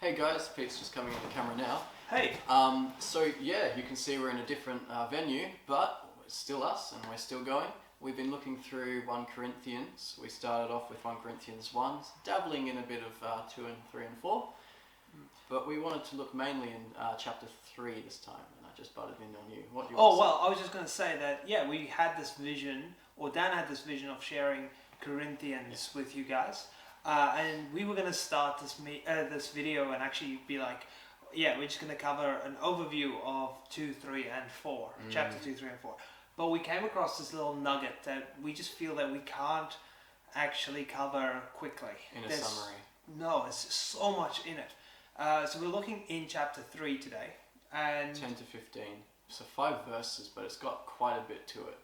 Hey guys, Pete's just coming on the camera now. Hey. So yeah, you can see we're in a different venue, but it's still us and we're still going. We've been looking through 1 Corinthians. We started off with 1 Corinthians 1, dabbling in a bit of 2 and 3 and 4. But we wanted to look mainly in chapter 3 this time, and I just butted in on you. What do you want to say? Well, I was just going to say that, yeah, we had this vision, or Dan had this vision of sharing Corinthians with you guys. And we were going to start this video and actually be like, yeah, we're just going to cover an overview of 2, 3, and 4, chapter 2, 3, and 4. But we came across this little nugget that we just feel that we can't actually cover quickly. There's summary. No, there's so much in it. So we're looking in chapter 3 today. And 10 to 15. So 5 verses, but it's got quite a bit to it.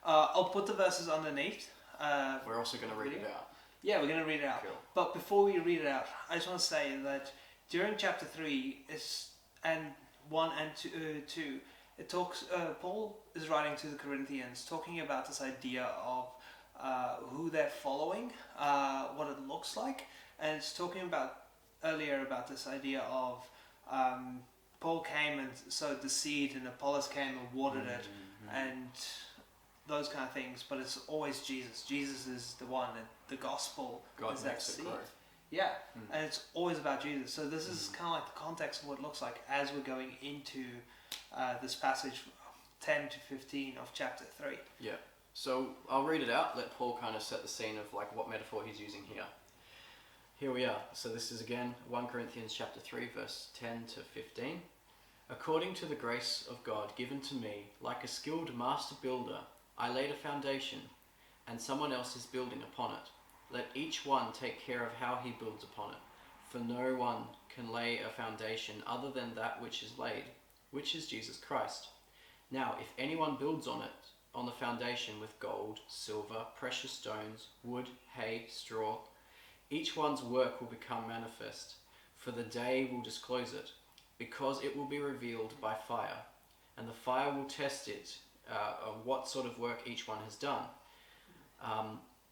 I'll put the verses underneath. We're also going to read it out. Yeah, we're going to read it out. Cool. But before we read it out, I just want to say that during chapter 3 and 1 and 2, it talks. Paul is writing to the Corinthians, talking about this idea of who they're following, what it looks like, and it's talking about earlier about this idea of Paul came and sowed the seed, and Apollos came and watered it, and those kind of things. But it's always Jesus. Jesus is the one, and the gospel God is that makes it seed. grow. Yeah, and it's always about Jesus. So this is kind of like the context of what it looks like as we're going into this passage 10 to 15 of chapter 3. Yeah. So I'll read it out, let Paul kind of set the scene of like what metaphor he's using here. Here we are. So this is again 1 Corinthians chapter 3 verse 10 to 15. According to the grace of God given to me, like a skilled master builder, I laid a foundation, and someone else is building upon it. Let each one take care of how he builds upon it. For no one can lay a foundation other than that which is laid, which is Jesus Christ. Now, if anyone builds on it, on the foundation with gold, silver, precious stones, wood, hay, straw, each one's work will become manifest, for the day will disclose it, because it will be revealed by fire, and the fire will test it, of what sort of work each one has done.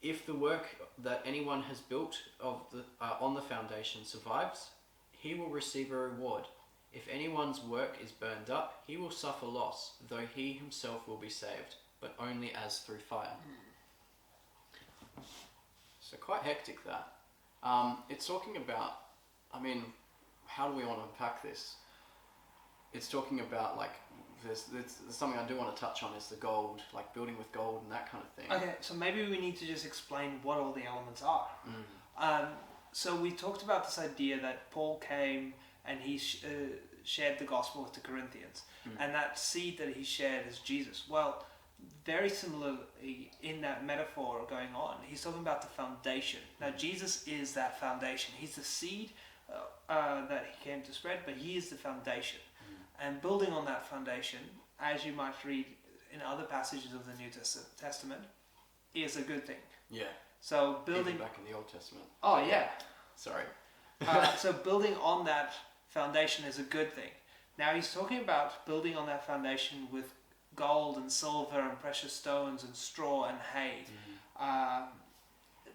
If the work that anyone has built on the foundation survives, he will receive a reward. If anyone's work is burned up, he will suffer loss, though he himself will be saved, but only as through fire. So quite hectic that. It's talking about, how do we want to unpack this? It's talking about like, there's something I do want to touch on is the gold, like building with gold and that kind of thing. Okay, so maybe we need to just explain what all the elements are. So we talked about this idea that Paul came and he shared the gospel with the Corinthians, and that seed that he shared is Jesus. Well, very similarly in that metaphor going on, he's talking about the foundation. Now Jesus is that foundation. He's the seed that he came to spread, but he is the foundation. And building on that foundation, as you might read in other passages of the New Testament, is a good thing. Yeah. So building... Even back in the Old Testament. Oh, yeah. Sorry. So building on that foundation is a good thing. Now he's talking about building on that foundation with gold and silver and precious stones and straw and hay.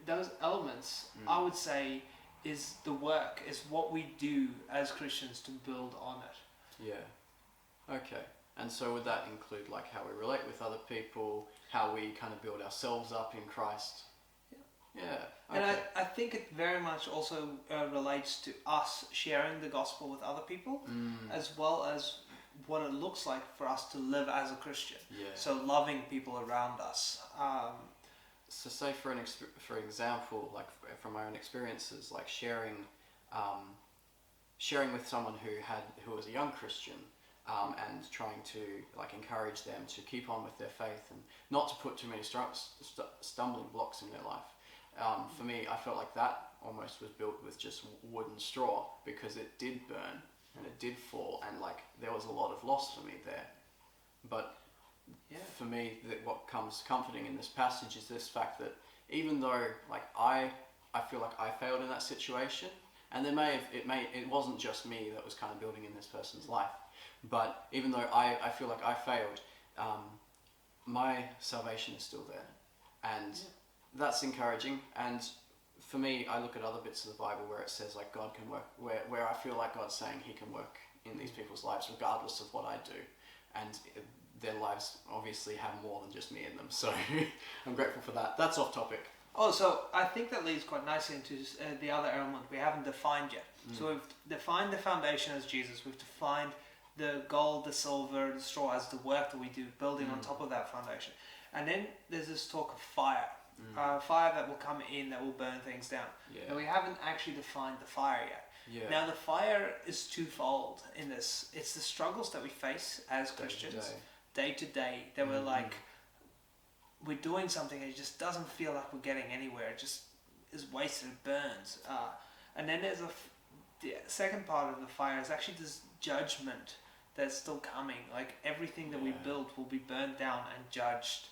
Those elements, I would say, is the work, is what we do as Christians to build on it. Yeah. Okay. And so would that include like how we relate with other people, how we kind of build ourselves up in Christ? Yeah. Okay. And I think it very much also relates to us sharing the gospel with other people, as well as what it looks like for us to live as a Christian. Yeah. So loving people around us. So say for example, like from my own experiences, like sharing with someone who was a young Christian, and trying to like encourage them to keep on with their faith and not to put too many stumbling blocks in their life. For me, I felt like that almost was built with just wood and straw, because it did burn and it did fall, and like there was a lot of loss for me there. But for me, what comes comforting in this passage is this fact that even though like I feel like I failed in that situation, and it wasn't just me that was kind of building in this person's life, but even though I feel like I failed, my salvation is still there, and that's encouraging. And for me, I look at other bits of the Bible where it says like God can work, where I feel like God's saying He can work in these people's lives regardless of what I do, and their lives obviously have more than just me in them. So I'm grateful for that. That's off topic. Oh, so I think that leads quite nicely into the other element we haven't defined yet. So we've defined the foundation as Jesus. We've defined the gold, the silver, the straw as the work that we do, building on top of that foundation. And then there's this talk of fire. Fire that will come in, that will burn things down. Yeah. And we haven't actually defined the fire yet. Yeah. Now the fire is twofold in this. It's the struggles that we face as Christians, day to day, that we're like, we're doing something and it just doesn't feel like we're getting anywhere. It just is wasted, it burns. And then there's the second part of the fire is actually this judgment that's still coming. Like everything that we build will be burned down and judged.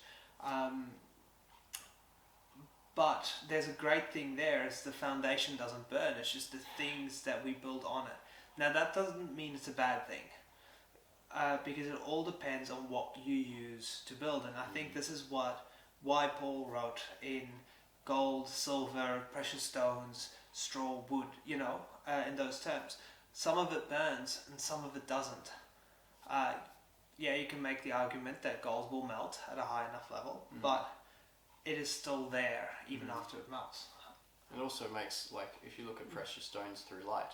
But there's a great thing there, is the foundation doesn't burn. It's just the things that we build on it. Now that doesn't mean it's a bad thing, because it all depends on what you use to build. And I think this is why Paul wrote in gold, silver, precious stones, straw, wood, in those terms. Some of it burns and some of it doesn't. You can make the argument that gold will melt at a high enough level, but it is still there even after it melts. It also makes, like, if you look at precious stones through light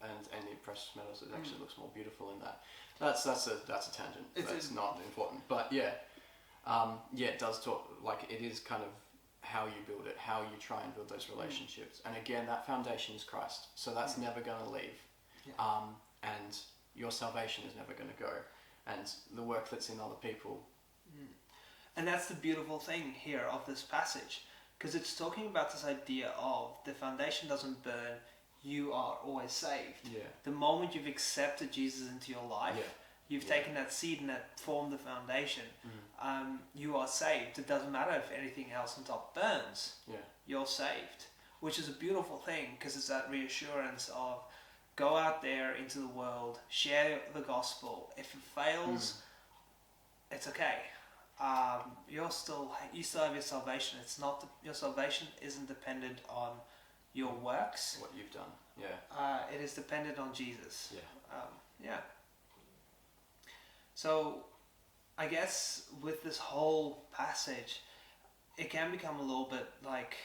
and the precious metals, it actually looks more beautiful in that. That's a tangent. That's not important. But it does talk, like, it is kind of how you build it, how you try and build those relationships. And again, that foundation is Christ. So that's never going to leave. Yeah. And your salvation is never going to go. And the work that's in other people. And that's the beautiful thing here of this passage, because it's talking about this idea of the foundation doesn't burn, you are always saved. Yeah. The moment you've accepted Jesus into your life, you've taken that seed and that formed the foundation, you are saved. It doesn't matter if anything else on top burns, you're saved, which is a beautiful thing, because it's that reassurance of go out there into the world, share the gospel. If it fails, it's okay. You still have your salvation. It's not your salvation isn't dependent on your works. What you've done, it is dependent on Jesus. Yeah. So, I guess with this whole passage, it can become a little bit like,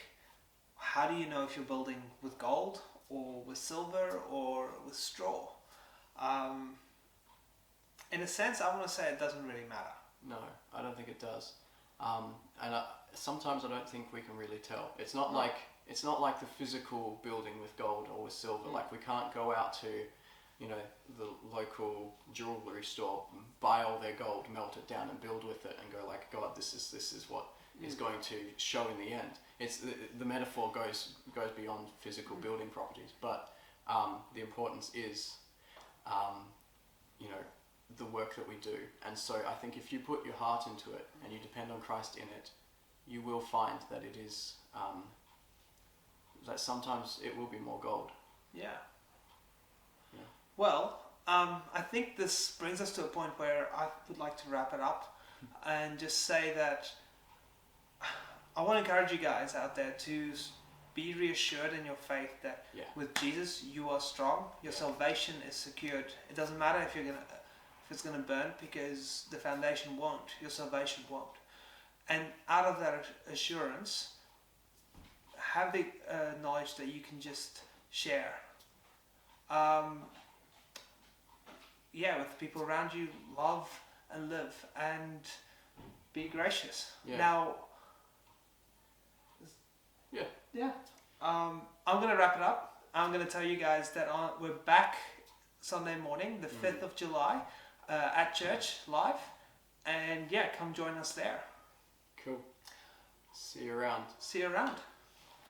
how do you know if you're building with gold or with silver or with straw? In a sense, I want to say it doesn't really matter. No, I don't think it does. Sometimes I don't think we can really tell. It's not like the physical building with gold or with silver. Like, we can't go out to, the local jewelry store, buy all their gold, melt it down, and build with it, and go like, God, this is what is going to show in the end. It's the metaphor goes beyond physical building properties, but the importance is, the work that we do. And so I think if you put your heart into it and you depend on Christ in it, you will find that it is, that sometimes it will be more gold. Yeah. Well, I think this brings us to a point where I would like to wrap it up and just say that I want to encourage you guys out there to be reassured in your faith that with Jesus you are strong. Your salvation is secured. It doesn't matter if it's going to burn, because the foundation won't. Your salvation won't. And out of that assurance, have the knowledge that you can just share. With people around you, love and live and be gracious. Yeah. Now, I'm going to wrap it up. I'm going to tell you guys that we're back Sunday morning, the 5th of July, at church live, and come join us there. Cool. See you around. See you around.